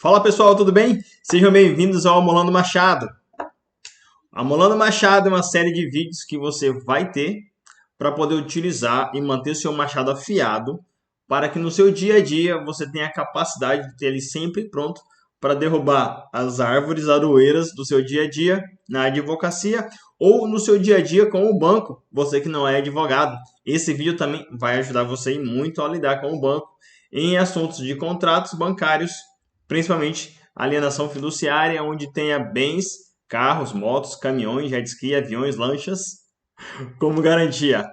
Fala pessoal, tudo bem? Sejam bem-vindos ao Amolando Machado. Amolando Machado é uma série de vídeos que você vai ter para poder utilizar e manter o seu machado afiado para que no seu dia a dia você tenha a capacidade de ter ele sempre pronto para derrubar as árvores aroeiras do seu dia a dia na advocacia ou no seu dia a dia com o banco, você que não é advogado. Esse vídeo também vai ajudar você muito a lidar com o banco em assuntos de contratos bancários, principalmente alienação fiduciária, onde tenha bens, carros, motos, caminhões, jet ski, aviões, lanchas, como garantia.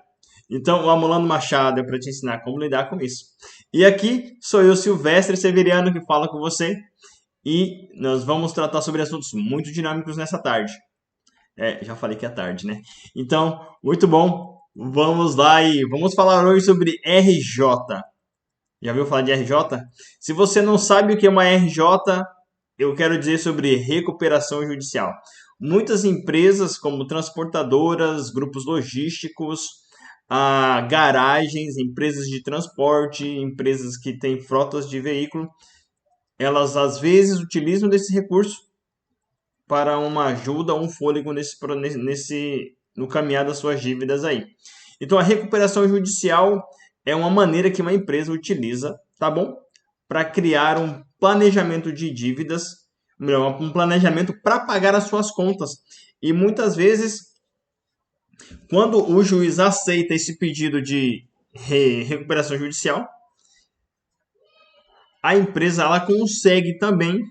Então, o Amolando Machado é para te ensinar como lidar com isso. E aqui sou eu, Silvestre Severiano, que fala com você. E nós vamos tratar sobre assuntos muito dinâmicos nessa tarde. Já falei que é tarde, né? Então, muito bom. Vamos lá e vamos falar hoje sobre RJ. Já ouviu falar de RJ? Se você não sabe o que é uma RJ, eu quero dizer sobre recuperação judicial. Muitas empresas, como transportadoras, grupos logísticos, garagens, empresas de transporte, empresas que têm frotas de veículo, elas às vezes utilizam desse recurso para uma ajuda, um fôlego no caminhar das suas dívidas aí. Então, a recuperação judicial é uma maneira que uma empresa utiliza, tá bom? Para criar um planejamento de dívidas, melhor, um planejamento para pagar as suas contas. E muitas vezes, quando o juiz aceita esse pedido de recuperação judicial, a empresa ela consegue também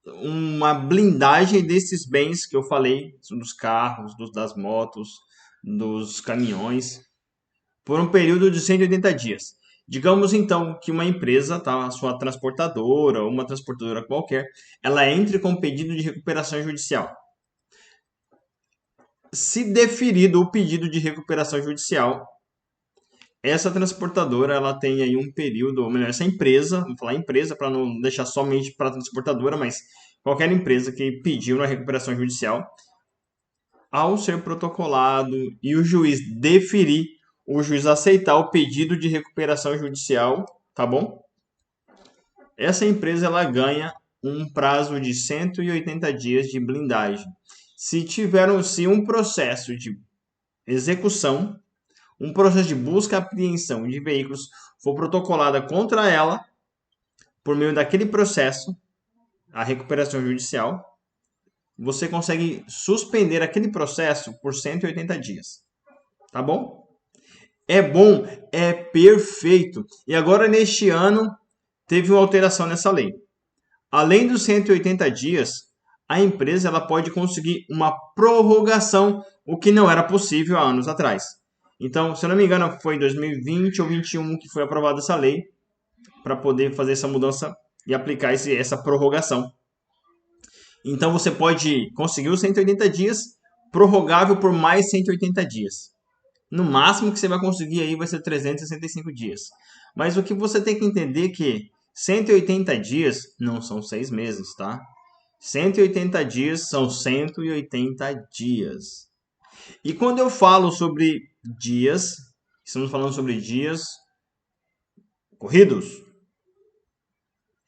uma blindagem desses bens que eu falei, dos carros, das motos, dos caminhões, por um período de 180 dias. Digamos então que uma empresa, tá, a sua transportadora ou uma transportadora qualquer, ela entre com pedido de recuperação judicial. Se deferido o pedido de recuperação judicial, essa transportadora ela tem aí um período, ou melhor, essa empresa, vamos falar empresa para não deixar somente para a transportadora, mas qualquer empresa que pediu na recuperação judicial, ao ser protocolado e o juiz deferir, o juiz aceitar o pedido de recuperação judicial, tá bom? Essa empresa ela ganha um prazo de 180 dias de blindagem. Se um processo de execução, um processo de busca e apreensão de veículos for protocolada contra ela, por meio daquele processo, a recuperação judicial, você consegue suspender aquele processo por 180 dias. Tá bom? É bom, é perfeito. E agora, neste ano, teve uma alteração nessa lei. Além dos 180 dias, a empresa ela pode conseguir uma prorrogação, o que não era possível há anos atrás. Então, se eu não me engano, foi em 2020 ou 2021 que foi aprovada essa lei para poder fazer essa mudança e aplicar essa prorrogação. Então, você pode conseguir os 180 dias, prorrogável por mais 180 dias. No máximo que você vai conseguir aí vai ser 365 dias. Mas o que você tem que entender é que 180 dias não são 6 meses, tá? 180 dias são 180 dias. E quando eu falo sobre dias, estamos falando sobre dias corridos.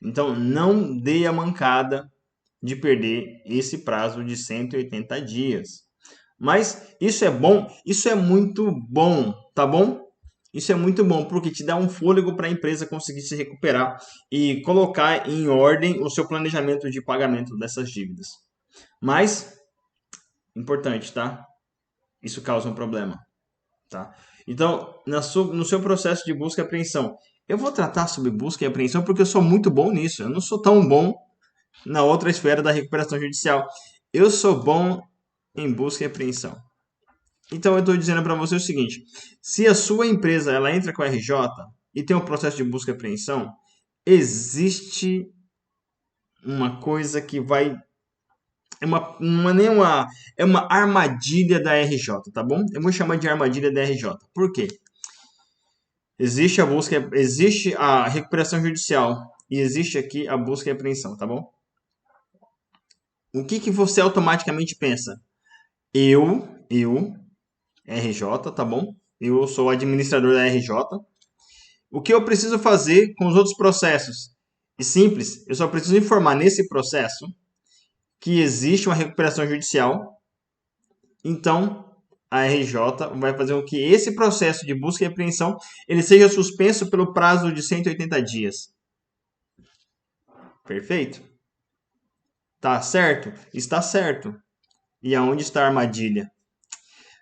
Então não dê a mancada de perder esse prazo de 180 dias. Mas isso é bom, isso é muito bom, tá bom? Isso é muito bom porque te dá um fôlego para a empresa conseguir se recuperar e colocar em ordem o seu planejamento de pagamento dessas dívidas. Mas, importante, tá? Isso causa um problema, tá? Então, no seu processo de busca e apreensão, eu vou tratar sobre busca e apreensão porque eu sou muito bom nisso. Eu não sou tão bom na outra esfera da recuperação judicial. Eu sou bom em busca e apreensão. Então eu estou dizendo para você o seguinte: se a sua empresa ela entra com a RJ e tem um processo de busca e apreensão, existe uma coisa que vai é uma armadilha da RJ, tá bom? Eu vou chamar de armadilha da RJ. Por quê? Existe a recuperação judicial e existe aqui a busca e apreensão, tá bom? O que você automaticamente pensa? Eu, RJ, tá bom? Eu sou administrador da RJ. O que eu preciso fazer com os outros processos? e simples. Eu só preciso informar nesse processo que existe uma recuperação judicial. Então, a RJ vai fazer com que esse processo de busca e apreensão ele seja suspenso pelo prazo de 180 dias. Perfeito? Tá certo? Está certo. E aonde está a armadilha?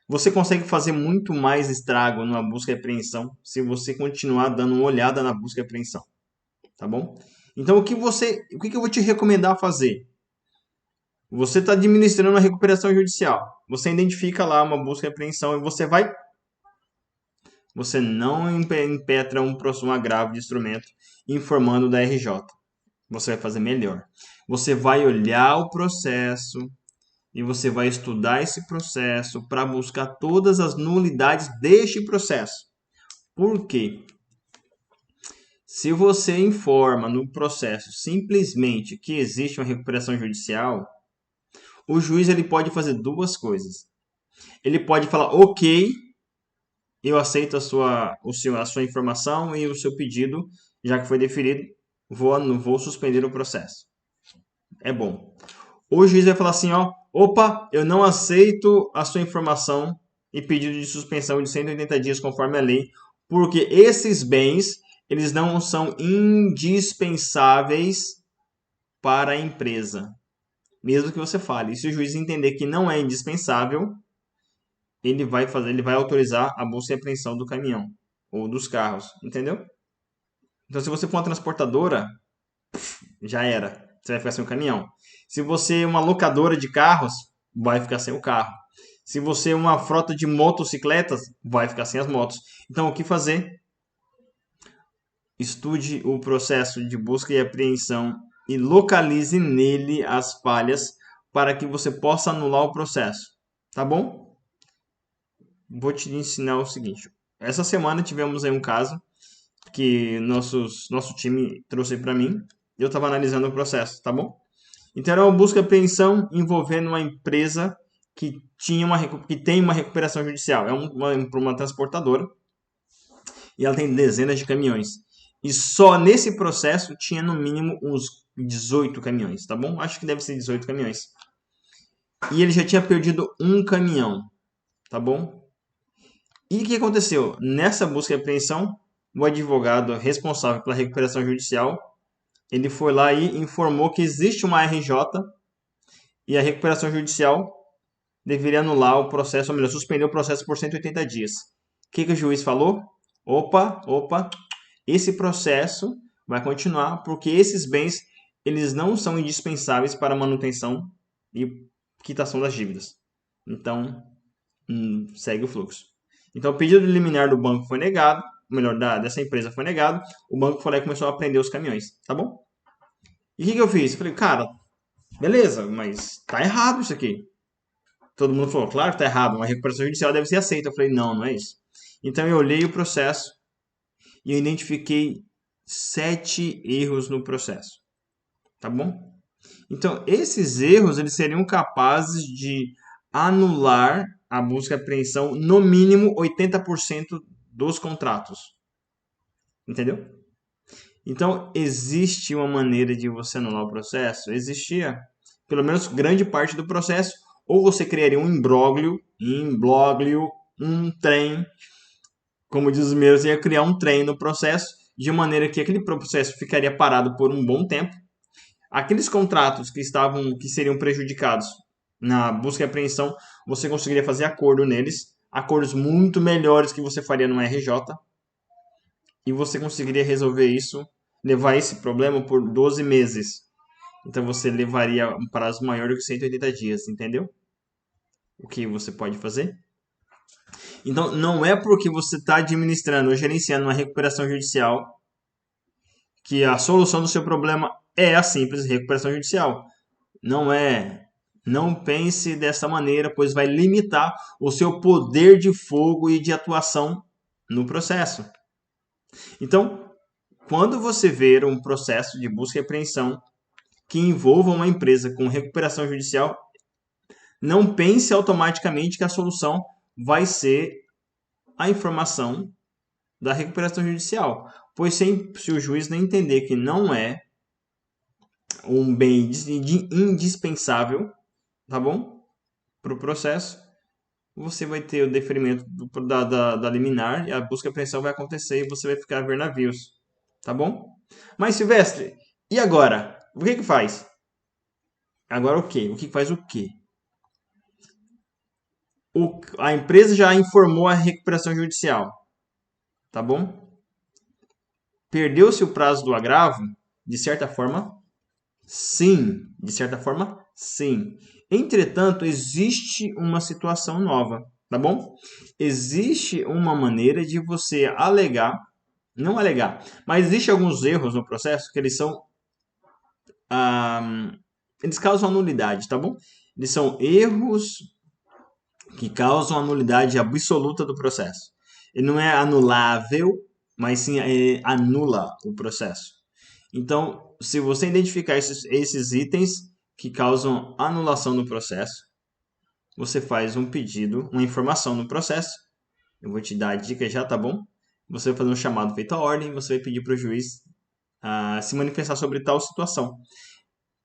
Você consegue fazer muito mais estrago numa busca e apreensão se você continuar dando uma olhada na busca e apreensão. Tá bom? Então, o que eu vou te recomendar fazer? Você está administrando uma recuperação judicial. Você identifica lá uma busca e apreensão e você não impetra um agravo de instrumento informando da RJ. Você vai fazer melhor. Você vai olhar o processo e você vai estudar esse processo para buscar todas as nulidades deste processo. Por quê? Se você informa no processo simplesmente que existe uma recuperação judicial, o juiz ele pode fazer duas coisas. Ele pode falar, ok, eu aceito a sua informação e o seu pedido, já que foi deferido, vou suspender o processo. É bom. O juiz vai falar assim, ó, opa, eu não aceito a sua informação e pedido de suspensão de 180 dias conforme a lei, porque esses bens, eles não são indispensáveis para a empresa. Mesmo que você fale. E se o juiz entender que não é indispensável, ele vai autorizar a busca e apreensão do caminhão ou dos carros, entendeu? Então, se você for uma transportadora, já era. Você vai ficar sem o caminhão. Se você é uma locadora de carros, vai ficar sem o carro. Se você é uma frota de motocicletas, vai ficar sem as motos. Então, o que fazer? Estude o processo de busca e apreensão e localize nele as falhas para que você possa anular o processo. Tá bom? Vou te ensinar o seguinte. Essa semana tivemos aí um caso que nosso time trouxe para mim. Eu estava analisando o processo, tá bom? Então era uma busca e apreensão envolvendo uma empresa que tem uma recuperação judicial. É uma transportadora e ela tem dezenas de caminhões. E só nesse processo tinha no mínimo uns 18 caminhões, tá bom? Acho que deve ser 18 caminhões. E ele já tinha perdido um caminhão, tá bom? E o que aconteceu? Nessa busca e apreensão, o advogado responsável pela recuperação judicial, ele foi lá e informou que existe uma RJ e a recuperação judicial deveria anular o processo, ou melhor, suspender o processo por 180 dias. O que o juiz falou? Opa, esse processo vai continuar porque esses bens eles não são indispensáveis para a manutenção e quitação das dívidas. Então, segue o fluxo. Então, o pedido liminar do banco foi negado, melhor, dessa empresa foi negado, o banco foi lá e começou a prender os caminhões, tá bom? E o que eu fiz? Eu falei, cara, beleza, mas tá errado isso aqui. Todo mundo falou, claro que tá errado, uma recuperação judicial deve ser aceita. Eu falei, não é isso. Então, eu olhei o processo e eu identifiquei 7 erros no processo, tá bom? Então, esses erros eles seriam capazes de anular a busca e apreensão no mínimo 80% dos contratos. Entendeu? Então, existe uma maneira de você anular o processo? Existia, pelo menos grande parte do processo, ou você criaria um imbróglio, um trem, como diz os meus, ia criar um trem no processo, de maneira que aquele processo ficaria parado por um bom tempo. Aqueles contratos que seriam prejudicados na busca e apreensão, você conseguiria fazer acordo neles, acordos muito melhores que você faria no RJ, e você conseguiria resolver isso, levar esse problema por 12 meses. Então você levaria um prazo maior do que 180 dias, entendeu? O que você pode fazer? Então não é porque você está administrando ou gerenciando uma recuperação judicial que a solução do seu problema é a simples recuperação judicial. Não é. Não pense dessa maneira, pois vai limitar o seu poder de fogo e de atuação no processo. Então, quando você ver um processo de busca e apreensão que envolva uma empresa com recuperação judicial, não pense automaticamente que a solução vai ser a informação da recuperação judicial. Pois se o juiz não entender que não é, um bem indispensável, tá bom? Para o processo, você vai ter o deferimento da liminar e a busca e apreensão vai acontecer e você vai ficar a ver navios, tá bom? Mas, Silvestre, e agora? O que que faz? Agora o quê? O que faz o quê? A empresa já informou a recuperação judicial, tá bom? Perdeu-se o prazo do agravo? De certa forma, sim. De certa forma, sim. Entretanto, existe uma situação nova, tá bom? Existe uma maneira de você alegar, não alegar, mas existe alguns erros no processo que eles são, eles causam nulidade, tá bom? Eles são erros que causam a nulidade absoluta do processo. Ele não é anulável, mas sim anula o processo. Então, se você identificar esses itens que causam anulação do processo, você faz um pedido, uma informação no processo. Eu vou te dar a dica já, tá bom? Você vai fazer um chamado feito à ordem, você vai pedir para o juiz se manifestar sobre tal situação.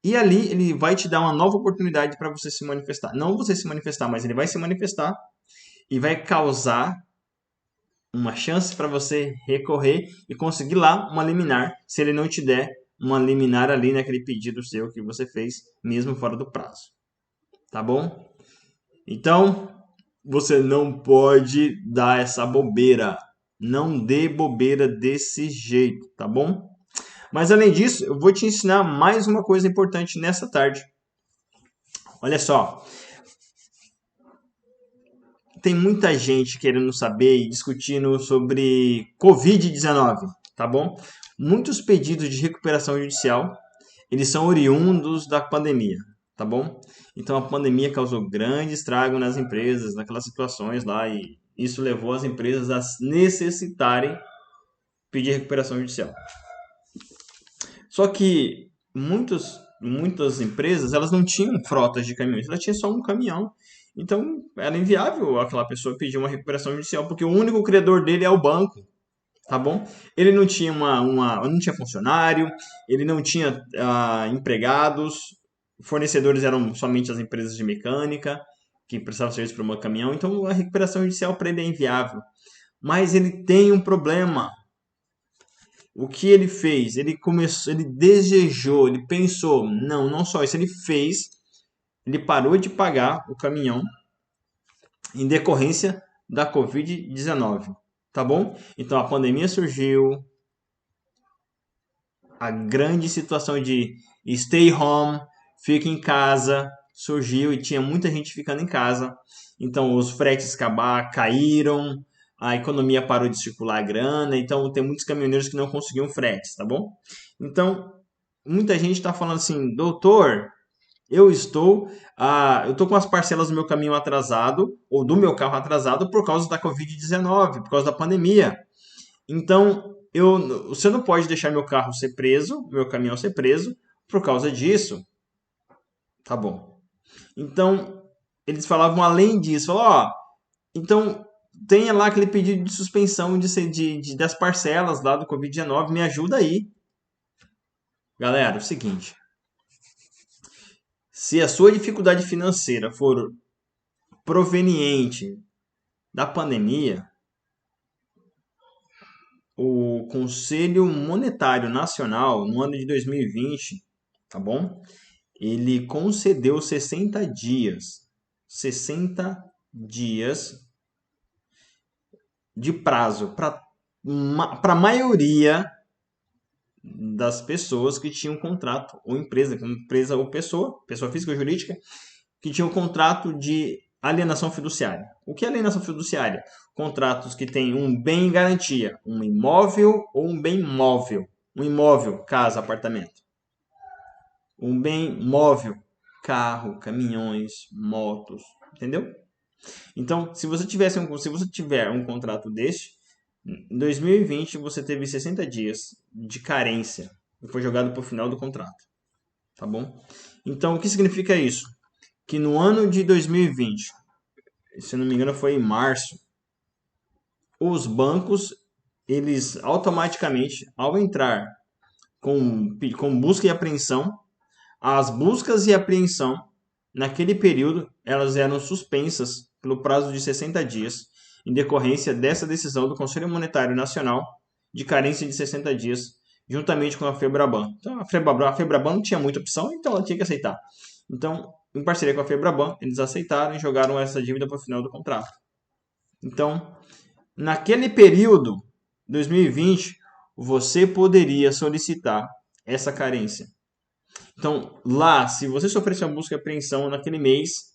E ali ele vai te dar uma nova oportunidade para você se manifestar. Não você se manifestar, mas ele vai se manifestar e vai causar uma chance para você recorrer e conseguir lá uma liminar, se ele não te der uma liminar ali naquele pedido seu que você fez, mesmo fora do prazo. Tá bom? Então, você não pode dar essa bobeira. Não dê bobeira desse jeito, tá bom? Mas além disso, eu vou te ensinar mais uma coisa importante nessa tarde. Olha só, tem muita gente querendo saber e discutindo sobre Covid-19, tá bom? Muitos pedidos de recuperação judicial, eles são oriundos da pandemia, tá bom? Então a pandemia causou grande estrago nas empresas, naquelas situações lá, e isso levou as empresas a necessitarem pedir recuperação judicial. Só que muitas empresas, elas não tinham frotas de caminhões, elas tinham só um caminhão. Então, era inviável aquela pessoa pedir uma recuperação judicial, porque o único credor dele é o banco, tá bom? Ele não tinha não tinha funcionário, ele não tinha empregados, fornecedores eram somente as empresas de mecânica, que prestavam serviço para um caminhão, então a recuperação judicial para ele é inviável. Mas ele tem um problema. O que ele fez? Ele começou, ele desejou, ele pensou, não só isso, ele fez, ele parou de pagar o caminhão em decorrência da Covid-19, tá bom? Então a pandemia surgiu, a grande situação de stay home, fica em casa, surgiu e tinha muita gente ficando em casa. Então os fretes caíram, a economia parou de circular a grana, então tem muitos caminhoneiros que não conseguiam fretes, tá bom? Então muita gente está falando assim, doutor, eu estou com as parcelas do meu caminhão atrasado ou do meu carro atrasado por causa da Covid-19, por causa da pandemia. Então, você não pode deixar meu carro ser preso, meu caminhão ser preso por causa disso. Tá bom. Então, eles falavam além disso, ó, então tenha lá aquele pedido de suspensão das parcelas lá do Covid-19, me ajuda aí. Galera, é o seguinte, se a sua dificuldade financeira for proveniente da pandemia, o Conselho Monetário Nacional, no ano de 2020, tá bom? Ele concedeu 60 dias de prazo para a maioria das pessoas que tinham contrato, ou empresa ou pessoa física ou jurídica, que tinham contrato de alienação fiduciária. O que é alienação fiduciária? Contratos que têm um bem em garantia, um imóvel ou um bem móvel. Um imóvel, casa, apartamento. Um bem móvel, carro, caminhões, motos, entendeu? Então, se você tiver um contrato deste, em 2020 você teve 60 dias de carência e foi jogado para o final do contrato, tá bom? Então, o que significa isso? Que no ano de 2020, se não me engano foi em março, os bancos, eles automaticamente, ao entrar com busca e apreensão, as buscas e apreensão, naquele período, elas eram suspensas pelo prazo de 60 dias, em decorrência dessa decisão do Conselho Monetário Nacional de carência de 60 dias, juntamente com a FEBRABAN. Então, a FEBRABAN não tinha muita opção, então ela tinha que aceitar. Então, em parceria com a FEBRABAN, eles aceitaram e jogaram essa dívida para o final do contrato. Então, naquele período, 2020, você poderia solicitar essa carência. Então, lá, se você sofresse uma busca e apreensão naquele mês,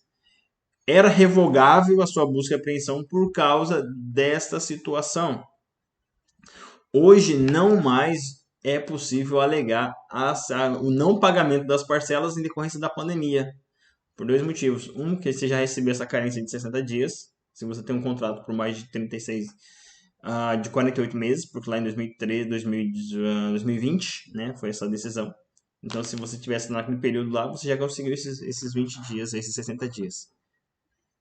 era revogável a sua busca e apreensão por causa desta situação. Hoje, não mais é possível alegar o não pagamento das parcelas em decorrência da pandemia, por dois motivos. Um, que você já recebeu essa carência de 60 dias, se você tem um contrato por mais de 36, de 48 meses, porque lá em 2013, 2020, né, foi essa decisão. Então, se você tivesse naquele período lá, você já conseguiu esses 20 dias, esses 60 dias.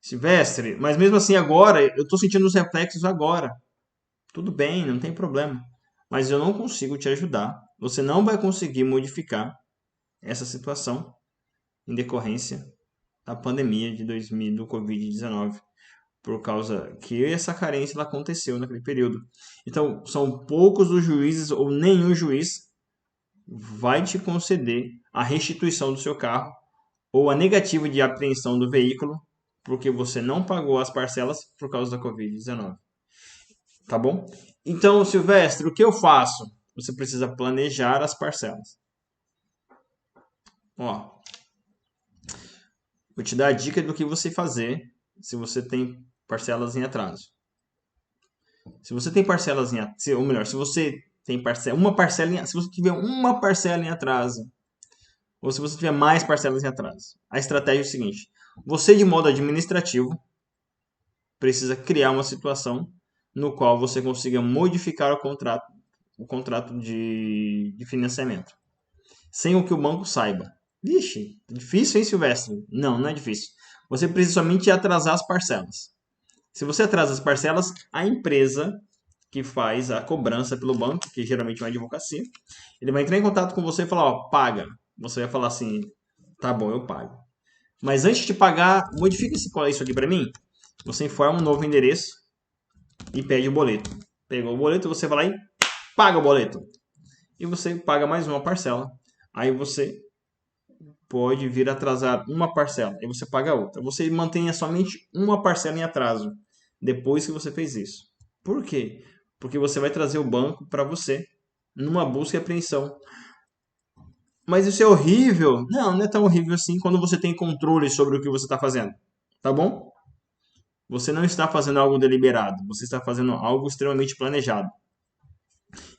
Silvestre, mas mesmo assim agora, eu estou sentindo os reflexos agora. Tudo bem, não tem problema. Mas eu não consigo te ajudar. Você não vai conseguir modificar essa situação em decorrência da pandemia de 2000, do Covid-19. Por causa que essa carência ela aconteceu naquele período. Então, são poucos os juízes ou nenhum juiz vai te conceder a restituição do seu carro ou a negativa de apreensão do veículo porque você não pagou as parcelas por causa da Covid-19. Tá bom? Então, Silvestre, o que eu faço? Você precisa planejar as parcelas. Ó, vou te dar a dica do que você fazer se você tem parcelas em atraso. Se você tem parcelas em atraso, ou melhor, se você tem se você tiver uma parcela em atraso, ou se você tiver mais parcelas em atraso, a estratégia é o seguinte: você, de modo administrativo, precisa criar uma situação no qual você consiga modificar o contrato de financiamento, sem o que o banco saiba. Vixe, difícil, hein, Silvestre? Não, não é difícil. Você precisa somente atrasar as parcelas. Se você atrasa as parcelas, a empresa que faz a cobrança pelo banco, que geralmente é uma advocacia, ele vai entrar em contato com você e falar, ó, paga. Você vai falar assim, tá bom, eu pago. Mas antes de pagar, modifica isso aqui para mim. Você informa um novo endereço e pede o boleto. Pegou o boleto, você vai lá e paga o boleto. E você paga mais uma parcela. Aí você pode vir atrasar uma parcela. Aí você paga outra. Você mantenha somente uma parcela em atraso depois que você fez isso. Por quê? Porque você vai trazer o banco para você numa busca e apreensão. Mas isso é horrível? Não, não é tão horrível assim quando você tem controle sobre o que você está fazendo. Tá bom? Você não está fazendo algo deliberado. Você está fazendo algo extremamente planejado.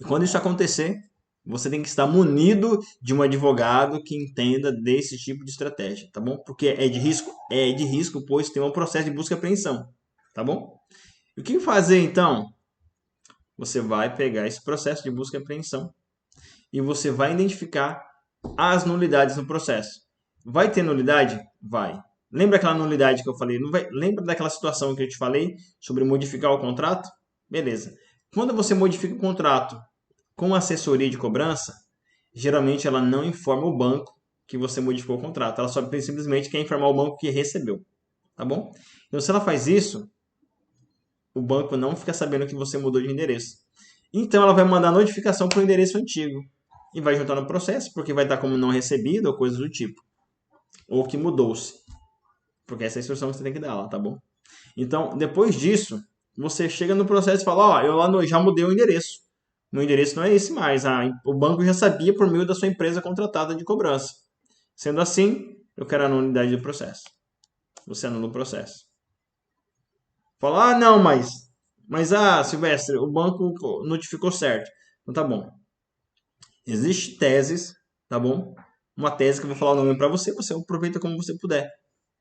E quando isso acontecer, você tem que estar munido de um advogado que entenda desse tipo de estratégia, tá bom? Porque é de risco? É de risco, pois tem um processo de busca e apreensão, tá bom? E o que fazer então? Você vai pegar esse processo de busca e apreensão e você vai identificar as nulidades no processo. Vai ter nulidade? Vai. Lembra aquela nulidade que eu falei? Não vai... Lembra daquela situação que eu te falei sobre modificar o contrato? Beleza. Quando você modifica o contrato com assessoria de cobrança, geralmente ela não informa o banco que você modificou o contrato. Ela só simplesmente quer informar o banco que recebeu. Tá bom? Então, se ela faz isso, o banco não fica sabendo que você mudou de endereço. Então, ela vai mandar notificação para o endereço antigo e vai juntar no processo, porque vai estar como não recebido ou coisas do tipo. Ou que mudou-se. Porque essa é a instrução que você tem que dar lá, tá bom? Então, depois disso, você chega no processo e fala, ó, eu lá já mudei o endereço. Meu endereço não é esse mais. O banco já sabia por meio da sua empresa contratada de cobrança. Sendo assim, eu quero a nulidade do processo. Você anula o processo. Fala, não, Silvestre, o banco notificou certo. Então tá bom. Existem teses, tá bom? Uma tese que eu vou falar o nome para você, você aproveita como você puder.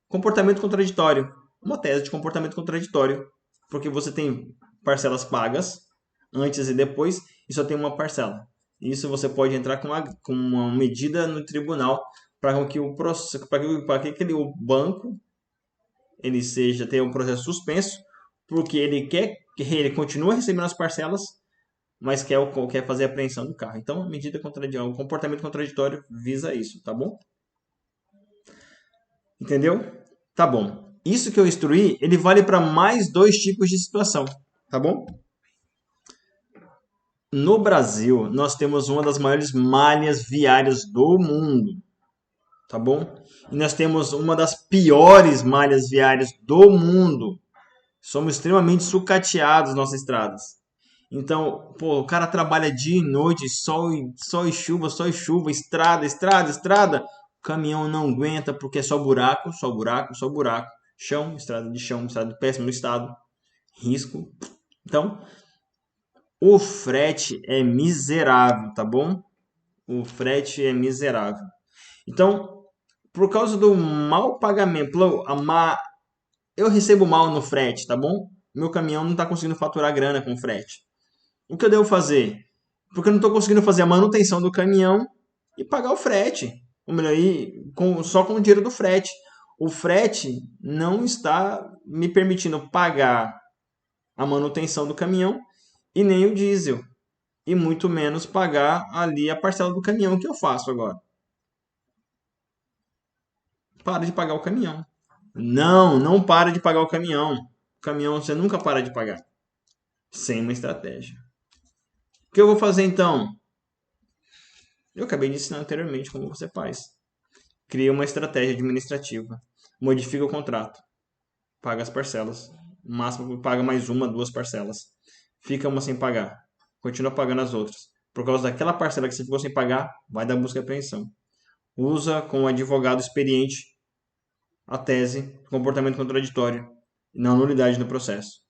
Comportamento contraditório. Uma tese de comportamento contraditório. Porque você tem parcelas pagas antes e depois e só tem uma parcela. Isso você pode entrar com uma medida no tribunal para que o banco ele tenha um processo suspenso, porque ele quer que ele continue recebendo as parcelas, mas quer fazer a apreensão do carro. Então, a medida contraditória, o comportamento contraditório visa isso, tá bom? Entendeu? Tá bom. Isso que eu instruí, ele vale para mais dois tipos de situação. Tá bom? No Brasil, nós temos uma das maiores malhas viárias do mundo. Tá bom? E nós temos uma das piores malhas viárias do mundo. Somos extremamente sucateados nas nossas estradas. Então, pô, o cara trabalha dia e noite, sol e chuva, estrada, estrada, estrada. O caminhão não aguenta porque é só buraco, só buraco, só buraco. Chão, estrada de péssimo estado, risco. Então, o frete é miserável, tá bom? O frete é miserável. Então, por causa do mau pagamento, eu recebo mal no frete, tá bom? Meu caminhão não está conseguindo faturar grana com frete. O que eu devo fazer? Porque eu não estou conseguindo fazer a manutenção do caminhão e pagar o frete. Ou melhor, só com o dinheiro do frete. O frete não está me permitindo pagar a manutenção do caminhão e nem o diesel. E muito menos pagar ali a parcela do caminhão. O que eu faço agora? Para de pagar o caminhão. Não para de pagar o caminhão. O caminhão você nunca para de pagar. Sem uma estratégia. O que eu vou fazer então? Eu acabei de ensinar anteriormente como você faz. Cria uma estratégia administrativa. Modifica o contrato. Paga as parcelas. No máximo paga mais uma, duas parcelas. Fica uma sem pagar. Continua pagando as outras. Por causa daquela parcela que você ficou sem pagar, vai dar busca e apreensão. Usa com um advogado experiente a tese de comportamento contraditório e na nulidade do processo.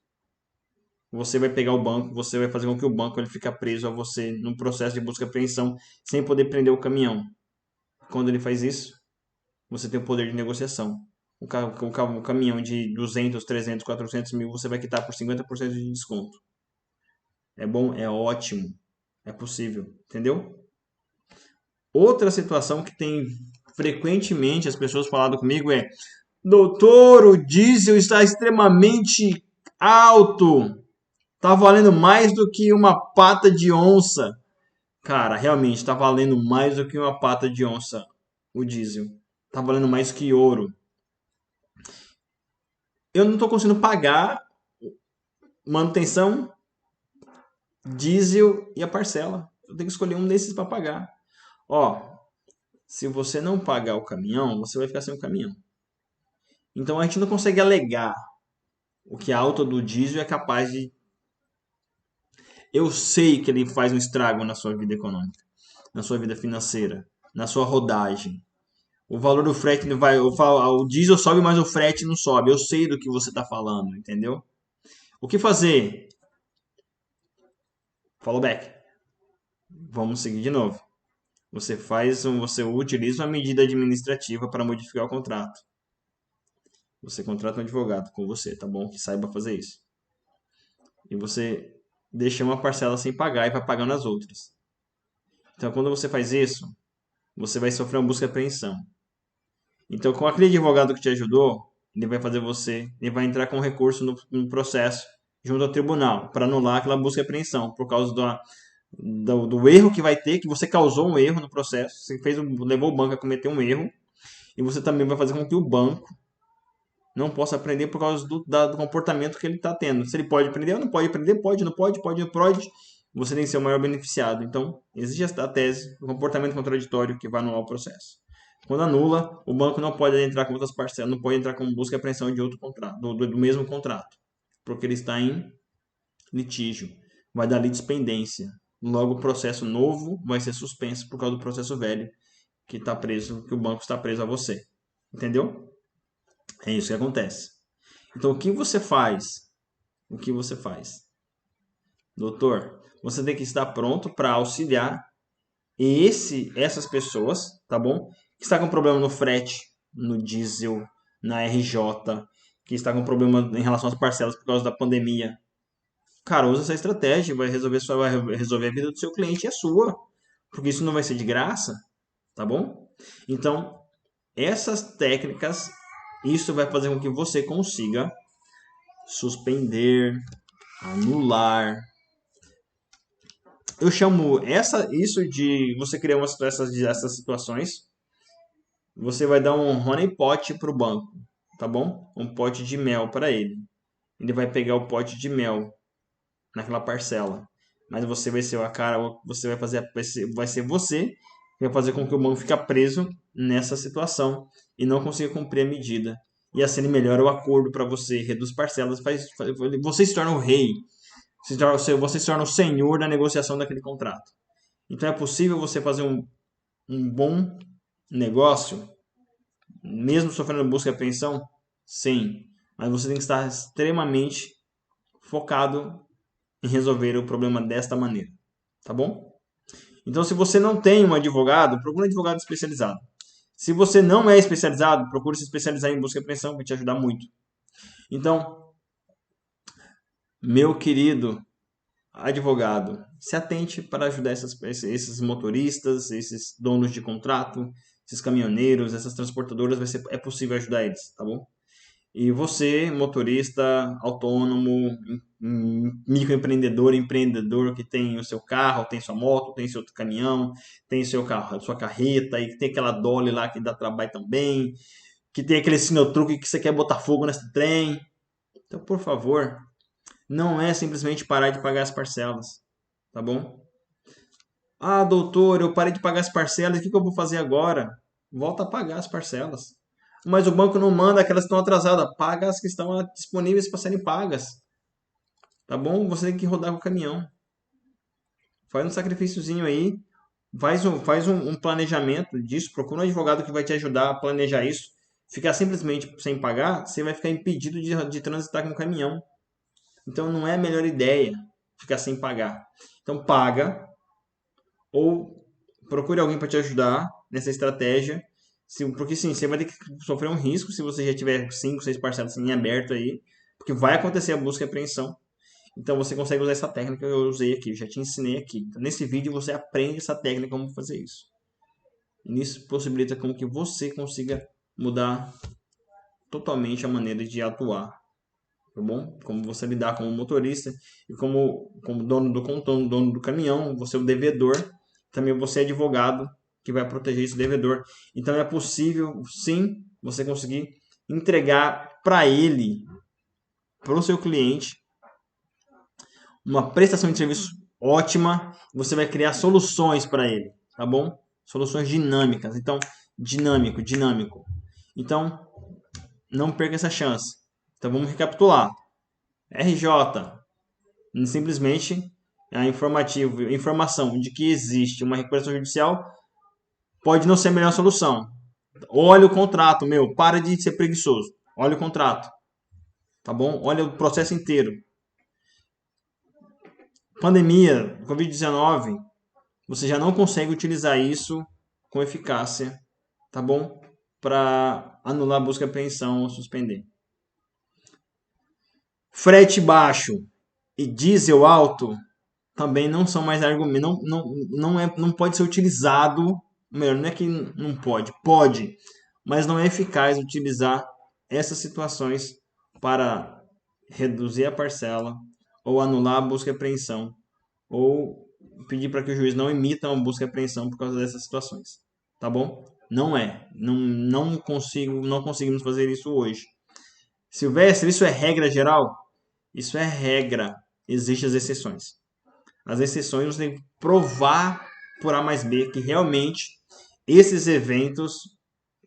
Você vai pegar o banco, você vai fazer com que o banco ele fique preso a você no processo de busca e apreensão sem poder prender o caminhão. Quando ele faz isso, você tem o poder de negociação. O caminhão de 200, 300, 400 mil você vai quitar por 50% de desconto. É bom? É ótimo. É possível. Entendeu? Outra situação que tem frequentemente as pessoas falando comigo é: doutor, o diesel está extremamente alto. Tá valendo mais do que uma pata de onça. Cara, realmente tá valendo mais do que uma pata de onça o diesel. Tá valendo mais que ouro. Eu não tô conseguindo pagar manutenção, diesel e a parcela. Eu tenho que escolher um desses para pagar. Ó, se você não pagar o caminhão, você vai ficar sem o caminhão. Então a gente não consegue alegar o que a alta do diesel é capaz de. Eu sei que ele faz um estrago na sua vida econômica, na sua vida financeira, na sua rodagem. O valor do frete não vai. O diesel sobe, mas o frete não sobe. Eu sei do que você está falando, entendeu? O que fazer? Follow back. Vamos seguir de novo. Você utiliza uma medida administrativa para modificar o contrato. Você contrata um advogado com você, tá bom? Que saiba fazer isso. E você deixa uma parcela sem pagar e vai pagando as outras. Então, quando você faz isso, você vai sofrer uma busca e apreensão. Então, com aquele advogado que te ajudou, ele vai entrar com recurso no processo junto ao tribunal para anular aquela busca e apreensão por causa do erro que vai ter, que você causou um erro no processo, levou o banco a cometer um erro, e você também vai fazer com que o banco não possa prender por causa do comportamento que ele está tendo. Se ele pode prender ou não pode prender, pode, não pode, pode, não pode, você tem que ser o maior beneficiado. Então, existe a tese do comportamento contraditório que vai anular o processo. Quando anula, o banco não pode entrar com outras parcelas, não pode entrar com busca e apreensão de outro contrato, do mesmo contrato, porque ele está em litígio. Vai dar litispendência. Logo, o processo novo vai ser suspenso por causa do processo velho que está preso, que o banco está preso a você. Entendeu? É isso que acontece. Então, o que você faz? O que você faz? Doutor, você tem que estar pronto para auxiliar essas pessoas, tá bom? Que está com problema no frete, no diesel, na RJ, que está com problema em relação às parcelas por causa da pandemia. Cara, usa essa estratégia, vai resolver a vida do seu cliente e a sua, porque isso não vai ser de graça, tá bom? Então, essas técnicas, isso vai fazer com que você consiga suspender, anular. Eu chamo isso de você criar essas situações. você vai dar um honeypot para o banco, tá bom? Um pote de mel para ele. Ele vai pegar o pote de mel naquela parcela. Mas você vai ser a cara, você vai fazer, vai ser você que vai fazer com que o banco fique preso nessa situação e não consiga cumprir a medida. E assim ele melhora o acordo para você, reduz parcelas, você se torna o rei, você se torna o senhor da negociação daquele contrato. Então é possível você fazer um bom negócio, mesmo sofrendo busca e apreensão? Sim, mas você tem que estar extremamente focado em resolver o problema desta maneira, tá bom? Então, se você não tem um advogado, procure um advogado especializado. Se você não é especializado, procure se especializar em busca e apreensão, vai te ajudar muito. Então, meu querido advogado, se atente para ajudar esses motoristas, esses donos de contrato, esses caminhoneiros, essas transportadoras, é possível ajudar eles, tá bom? E você, motorista autônomo, microempreendedor, empreendedor que tem o seu carro, tem sua moto, tem seu caminhão, tem seu carro, sua carreta, e tem aquela Dolly lá que dá trabalho também, que tem aquele sinotruque que você quer botar fogo nesse trem. Então, por favor, não é simplesmente parar de pagar as parcelas, tá bom? Ah, doutor, eu parei de pagar as parcelas, o que eu vou fazer agora? Volta a pagar as parcelas. Mas o banco não manda, aquelas que estão atrasadas. Paga as que estão disponíveis para serem pagas. Tá bom? Você tem que rodar com o caminhão. Faz um sacrifíciozinho aí. Faz um planejamento disso. Procura um advogado que vai te ajudar a planejar isso. Ficar simplesmente sem pagar, você vai ficar impedido de transitar com o caminhão. Então não é a melhor ideia ficar sem pagar. Então paga ou procure alguém para te ajudar nessa estratégia. Porque sim, você vai ter que sofrer um risco se você já tiver 5, 6 parcelas em aberto aí, porque vai acontecer a busca e apreensão. Então você consegue usar essa técnica que eu usei aqui, já te ensinei aqui. Então, nesse vídeo você aprende essa técnica, como fazer isso. E isso possibilita com que você consiga mudar totalmente a maneira de atuar, tá bom? Como você lidar como motorista e como dono do caminhão, você é o devedor, também você é advogado que vai proteger esse devedor. Então é possível, sim, você conseguir entregar para ele, para o seu cliente, uma prestação de serviço ótima. Você vai criar soluções para ele, tá bom? Soluções dinâmicas. Então, dinâmico. Então, não perca essa chance. Então, vamos recapitular. RJ, simplesmente a informação de que existe uma recuperação judicial pode não ser a melhor solução. Olha o contrato, para de ser preguiçoso. Olha o contrato, tá bom? Olha o processo inteiro. Pandemia, Covid-19, você já não consegue utilizar isso com eficácia, tá bom? Para anular a busca e apreensão ou suspender. Frete baixo e diesel alto também não são mais argumentos, não pode ser utilizado, melhor, não é que não pode, mas não é eficaz utilizar essas situações para reduzir a parcela ou anular a busca e apreensão ou pedir para que o juiz não emita uma busca e apreensão por causa dessas situações, tá bom? Não conseguimos fazer isso hoje. Silvestre, isso é regra geral? Isso é regra, existem as exceções. As exceções você tem que provar por A mais B que realmente esses eventos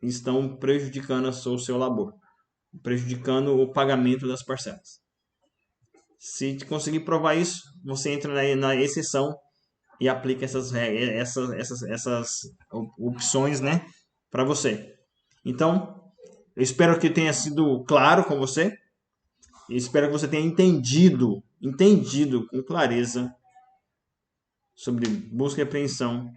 estão prejudicando o seu labor, prejudicando o pagamento das parcelas. Se conseguir provar isso, você entra na exceção e aplica essas opções, né, para você. Então, eu espero que tenha sido claro com você. E espero que você tenha entendido com clareza sobre busca e apreensão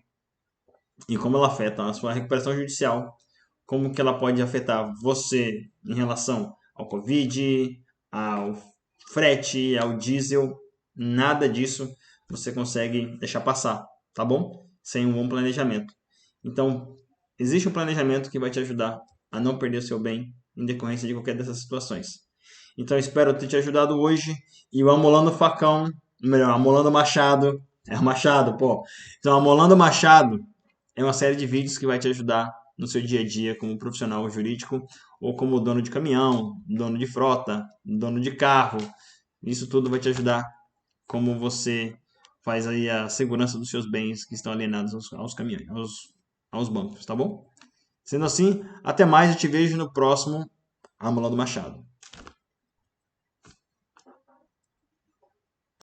e como ela afeta a sua recuperação judicial, como que ela pode afetar você em relação ao Covid, ao frete, ao diesel. Nada disso você consegue deixar passar, tá bom? Sem um bom planejamento. Então, existe um planejamento que vai te ajudar a não perder o seu bem em decorrência de qualquer dessas situações. Então, espero ter te ajudado hoje. E o Amolando Facão, melhor, Amolando Machado, é o Machado, pô. Então, Amolando Machado é uma série de vídeos que vai te ajudar no seu dia a dia como profissional jurídico ou como dono de caminhão, dono de frota, dono de carro. Isso tudo vai te ajudar como você faz aí a segurança dos seus bens que estão alienados aos caminhões, aos bancos, tá bom? Sendo assim, até mais, eu te vejo no próximo Amola do Machado.